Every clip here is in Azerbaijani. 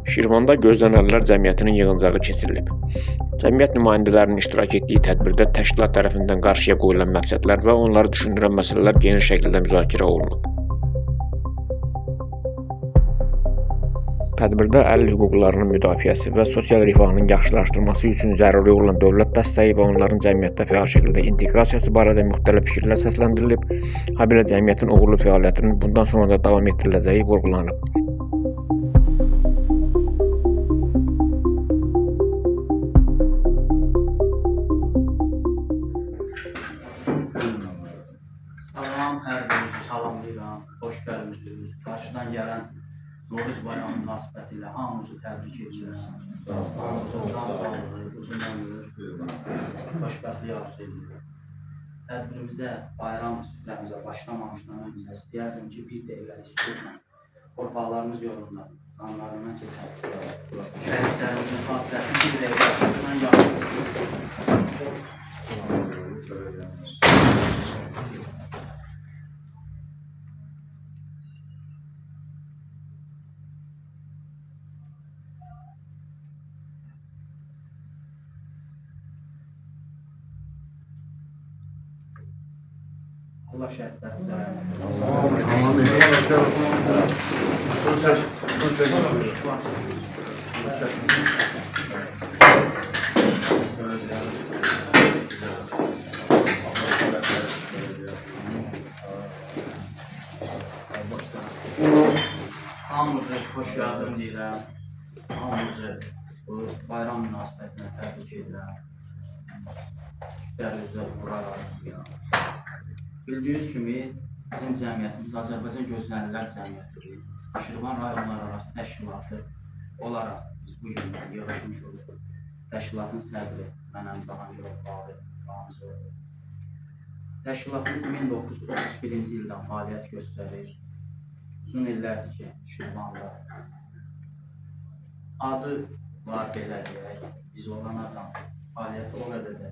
Şirvanda Gözlənənlər Cəmiyyətinin yığıncağı keçirilib. Cəmiyyət nümayəndələrinin iştirak etdiyi tədbirdə təşkilat tərəfindən qarşıya qoyulan məqsədlər və onları düşündürən məsələlər geniş şəkildə müzakirə olunub. Tədbirdə əlil hüquqlarının müdafiəsi və sosial rifahının yaxşılaşdırılması üçün zəruri olan dövlət dəstəyi və onların cəmiyyətdə fəal şəkildə inteqrasiyası barədə müxtəlif fikirlər səsləndirilib, habelə cəmiyyətin uğurlu fəaliyyətinin bundan sonra da davam etdiriləcəyi vurğulanıb. Salam, hər birinizi salamlayıram, xoş gəlmişsiniz. Qarşıdan gələn Novruz bayramı münasibətilə hamınızı təbrik edirəm. Hamınıza can sağlığı, uzun ömür, xoşbəxtlik arzu edirəm. Tədbirimizə, bayram süfrəmizə başlamamışdan öncə istəyərdim ki, bir dəqiqəlik sükutla torpaqlarımız yolunda canlarından keçək. Şəhidlərimizin xatirəsini bir dəqiqə sükutla yaxın. Allah şəhidlərimizə rəhmət hamınızı xoş gəldin deyirəm. Hamınızı bu bayram münasibətinə təbrik edirəm. İşlərinizi uğurlar arzulayıram. Bildiyiniz kimi, bizim cəmiyyətimiz Azərbaycan Gözlənənlər Cəmiyyətidir. Şirvan rayonları arası təşkilatı olaraq biz bu gün yığışmış oluq. Təşkilatın sədri mənəm Cahangirov Ramizov. Təşkilatımız 1931-ci ildən fəaliyyət göstərir. Uzun illərdir ki, Şirvanda. Adı var belə deyək, biz olanazam fəaliyyəti o qədər də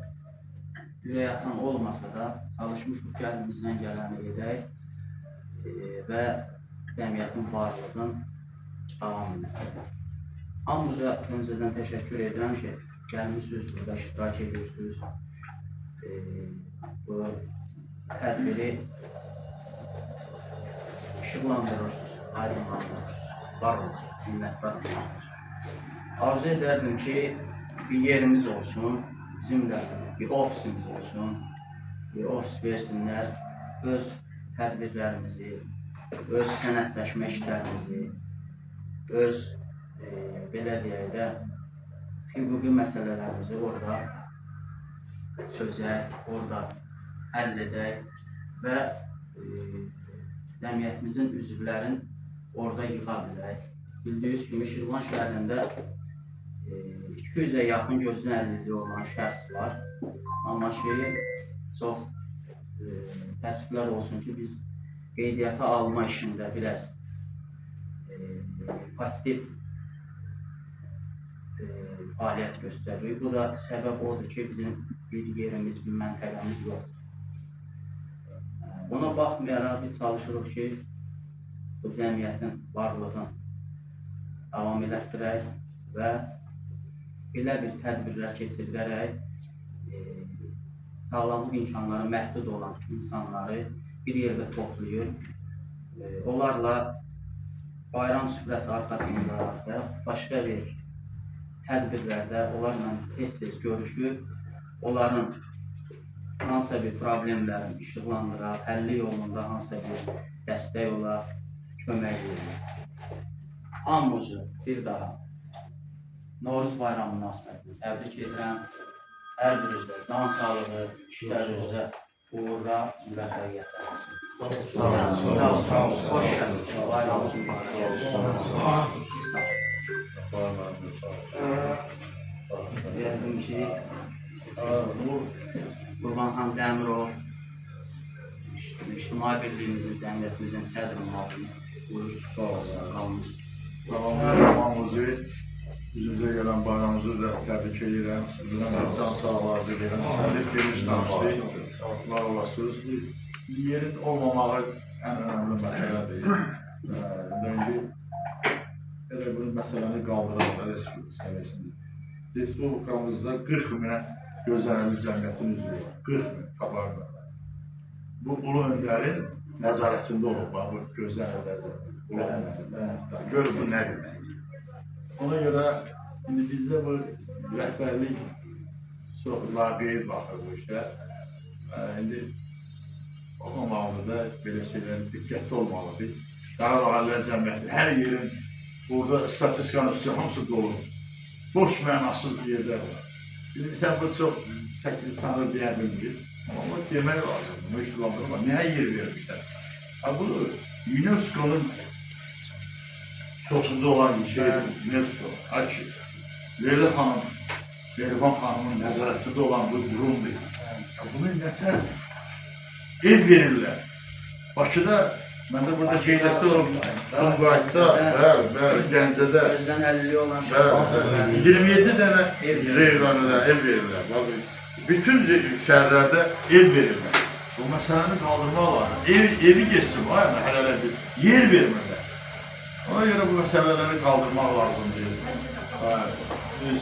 ürək açan olmasa da çalışmışıq ki, əlimizdən gələni edək və cəmiyyətin varlığını davam edək. Hamınıza öncədən təşəkkür edirəm ki, gəlmişsiniz, burada iştirak edirsiniz. Bu tədbiri işıqlandırırsınız, aydınlandırırsınız, var olsunuz, minnətdar olsunuz. Arzu edərdim ki, bir yerimiz olsun, bizim də bir ofisimiz olsun, bir ofis versinlər, öz tədbirlərimizi, öz sənətləşmə işlərimizi, öz, belə deyək də, hüquqi məsələlərimizi orada çözək, orada həll edək və cəmiyyətimizin üzvlərin orada yığa bilək. Bildiyiniz kimi, Şirvan şəhərində 200-ə yaxın gözün əlilliyi olan şəxs var. Amma ki, çox təəssüflər olsun ki, biz qeydiyyata alma işində biraz pozitiv fəaliyyət göstəririk. Bu da səbəb odur ki, bizim bir yerimiz, bir məntəqəmiz yoxdur. Buna baxmayaraq biz çalışırıq ki, bu cəmiyyətin varlığını davam elətdirək və belə bir tədbirlər keçirdərək sağlamlıq imkanları məhdud olan insanları bir yerdə toplayır. Onlarla bayram süfrəsi arxasında və başqa bir tədbirlərdə onlarla tez-tez görüşür. Onların hansısa bir problemlərin işıqlandıraq, həlli yolunda hansısa bir dəstək olaraq kömək edir. Hamımızı bir daha Novruz bayramı münasibətinə təbrik edirəm. Hər birinizdə can sağlığı, işlərinizdə uğurla, müvəffəqiyyətlər olsun. Sağ olun, xoş gəldiniz. Bayramımız mübarək olsun. İstəyərdim ki, Qurbanxan Dəmirov, İctimai Birliyimizin, cəmiyyətimizin sədri müavini buyurur. Bayramımızı, yüzümüzə gələn bayramımızı da təbrik edirəm. Sizdən də can sağlığı arzu edirəm. Sənlik geniş tanışdıq, var olasınız. Yerin olmamağı ən önəmli məsələdir. İndi belə bunu məsələni qaldırarlar respublika səviyyəsində. Respublikamızda 40 minə gözənəli cəmiyyətin üzvü var. 40 min qabarda. Bu Ulu Öndərin nəzarətində olub, bu gözənələr cəmiyyəti. Gör bu nə deməkdir. Ona görə indi bizdə bu rəhbərlik çox laqeyd baxır bu işə. İndi olmamalıdır da, belə şeylər diqqətli olmalıdır. Qarabağ Əllər Cəmiyyəti, hər yerin burada statistikanın üstü hamısı dolu. Boş mənasız yerlər var. Şimdi sən bu çox çəkilib tanır deyə bilmir. Amma demək lazımdır, məşğulandırma. Nəyə yer vermişsən? Bu UNESCO'nun çoxunda olan şey, UNESCO, Aki, Leyla xanım, Leyvan xanımın nəzarətində olan bu qurumdur. Bunu nətər ev verirlər. Bakıda, mən də burada Ceylətdə olub, Sumqayıtda, Gəncədə, 27 dənə reyonlarda ev verirlər. Bütün şəhərlərdə ev verirlər. Bu məsələni qaldırmaq lazım. Evi geçsin, məhəllələr yer vermirlər. Ona görə bu məsələləri qaldırmaq lazımdır. Biz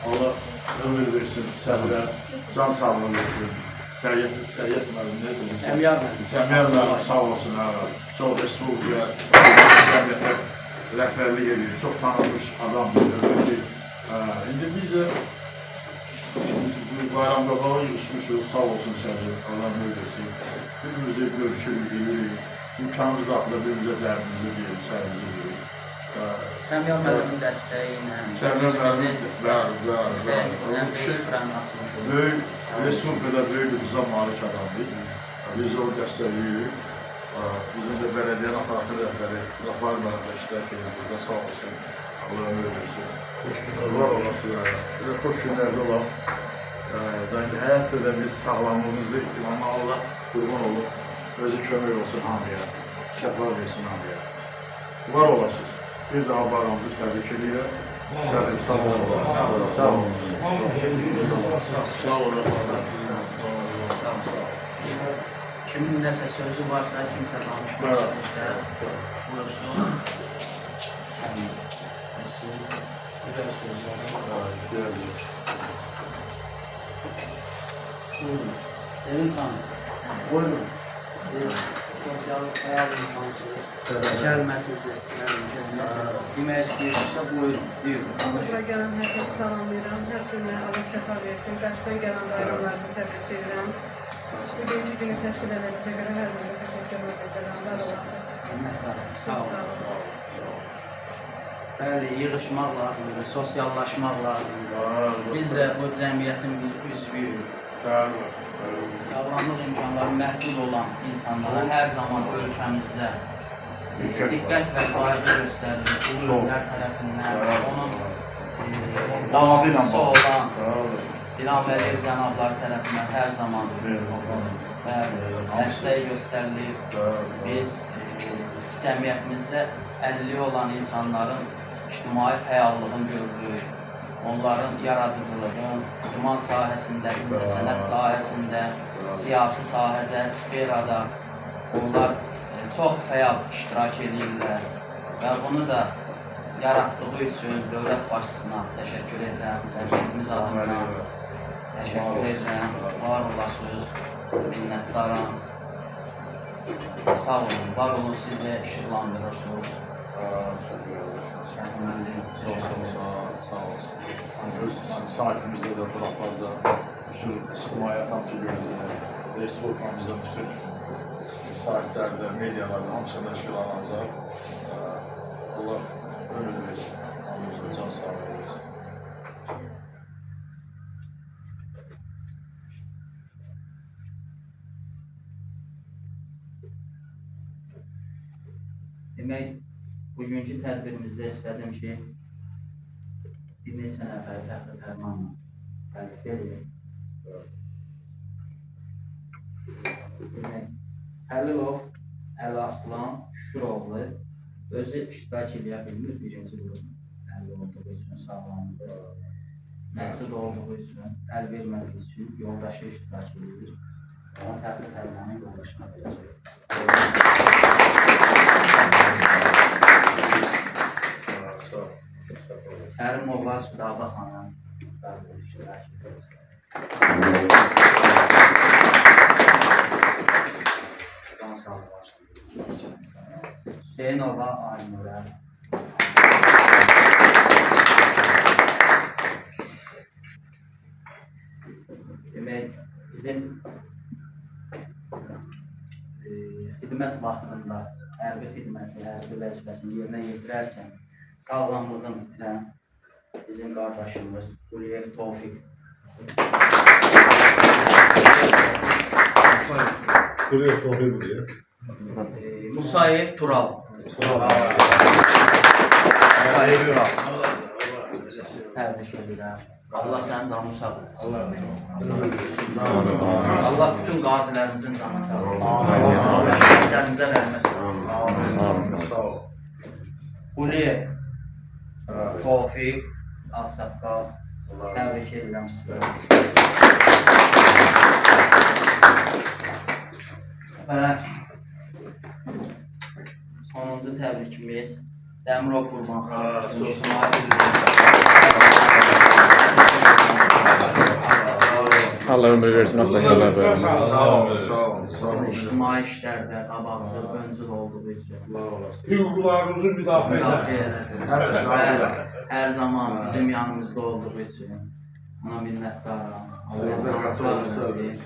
Allah ömür versin, səbrə, can sağlığı versin. Səyyət müəllim nə dedim? Səmiyar müəllim sağ olsun. Çox respublika cəmiyyətə rəhbərlik edir. Çox tanınmış adamdır. İndi biz də bayramda falan yığışmışıq. Sağ olsun səni. Allah ömür versin. Birbirimizi görüşürük, bilirik. İmkanımız daxilində birbirimize dərdimizi deyirik, səyimizi deyirik. Səmiyar müəllimin dəstəyi ilə, böyük, Respublikada böyük bir qıza malik adamdır. Biz o dəstəyirik. Bizim də bələdiyyə aparatı rəhbəri Rafal müəllimlə iştirak edir burada, sağ olsun. Allah ömür versin. Var olasın. Xoş günlərdə olaq. Həyatda da biz sağlamlığımızı itirmama Allah qurban olur. Özü kömək olsun hamıya, şəflar versin hamıya. Var olasınız. Bir daha bayramımızı təbrik edirəm. Sağ olun. Sağ olun. Sağ olun. Kimin nəsə sözü varsa, kimsə danışmaq istəyirsə, buyursun. Deniz xanım, buyurun. Sosial fəal insansınız. Gəlməsiniz də istəyirəm. Demək istəyirsə, buyurun. Bura gələn hər kəsi salamlayıram. Hər günlə Allah şəfa versin. Qarşıdan gələn bayramlarınızı təbrik edirəm. Bugünkü günü təşkil edəcəyinizə görə hər birinizə təşəkkür edirəm. Var olasınız. Sağ olun. Bəli, yığışmaq lazımdır, sosiallaşmaq lazımdır. Biz də bu cəmiyyətin bir üzvüyük. Sağlamlıq imkanları məhdud olan insanlara hər zaman ölkəmizdə diqqət və qayğı göstərilir. Ülkələr tərəfindən onun davamçısı olan İlham Əliyev cənabları tərəfindən hər zaman dəstək göstərilir. Biz cəmiyyətimizdə 50 olan insanların ictimai fəallığını görürük. Onların yaradıcılığın, idman sahəsində, incəsənət sahəsində, siyasi sahədə, sferada onlar çox fəal iştirak edirlər və bunu da yaratdığı üçün dövlət başçısına təşəkkür edirəm, cəmiyyətimiz adına təşəkkür edirəm, var olasınız, minnətdaram. Sağ olun, var olun, siz də işıqlandırırsınız. Sağ olsun. Öz saatimizdə də buraxmazda bütün ictimaiyyət hamısı görürlər. Respublikamızda bütün saatlərdə, medialarda hamısında işğalanacaq. Allah ömür versin. Hamımızda can sağlığı versin. Demək, bugünkü tədbirimizdə istədim ki, bir neçə nəfər fəxri fərmanla təltif edək. Demək, Xəlilov Əlaslan Şüküroğlu özü iştirak edə bilmir birinci qrup. Əli olduğu üçün sağlamlığı, məhdud olduğu üçün, əl vermədiyi üçün yoldaşı iştirak edir. Ona fəxri fərmanı yoldaşına verəcək. Sağ ol. Ayova Sudaba xanım. Can sağlığı. Hüseynova Aynurə. Demək, bizim xidmət vaxtında hərbi xidməti, hərbi vəzifəsini yerinə yetirərkən sağlamlığını itirən bizim qardaşımız Quliyev Tofiq. Quliyev Tofiq diyor. Musayev Tural. Musayev Tural. Təbrik edirəm. Allah sənin canını sağ eləsin. Allah bütün qazilərimizin canını sağ eləsin. Şəhidlərimizə rəhmət eləsin. Sağ ol. Quliyev Tofiq Ağsaqqal. Təbrik edirəm sizə. Və sonuncu təbrikimiz Dəmirov Qurban xanım. Allah ömür versin, ağsaqqallar versin. Sağ ol. İctimai işlərdə qabaqcıl, öncül olduğu üçün Hüquqlarınızı müdafiə müdafiə edin. elədir. Hər zaman bizim yanımızda olduğu üçün ona minnətdaram. Allah canı sağ eləsin.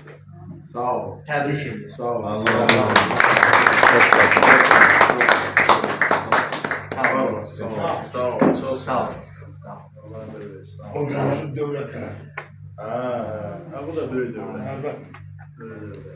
Sağ ol. Təbrik edirəm. Sağ ol. Sağ olun. Sağ ol. Çok Sağ olun. Sağ olun. Allah versin. O zaman devletine. Ha, bu da böyle devlet. Evet. Böyle devlet.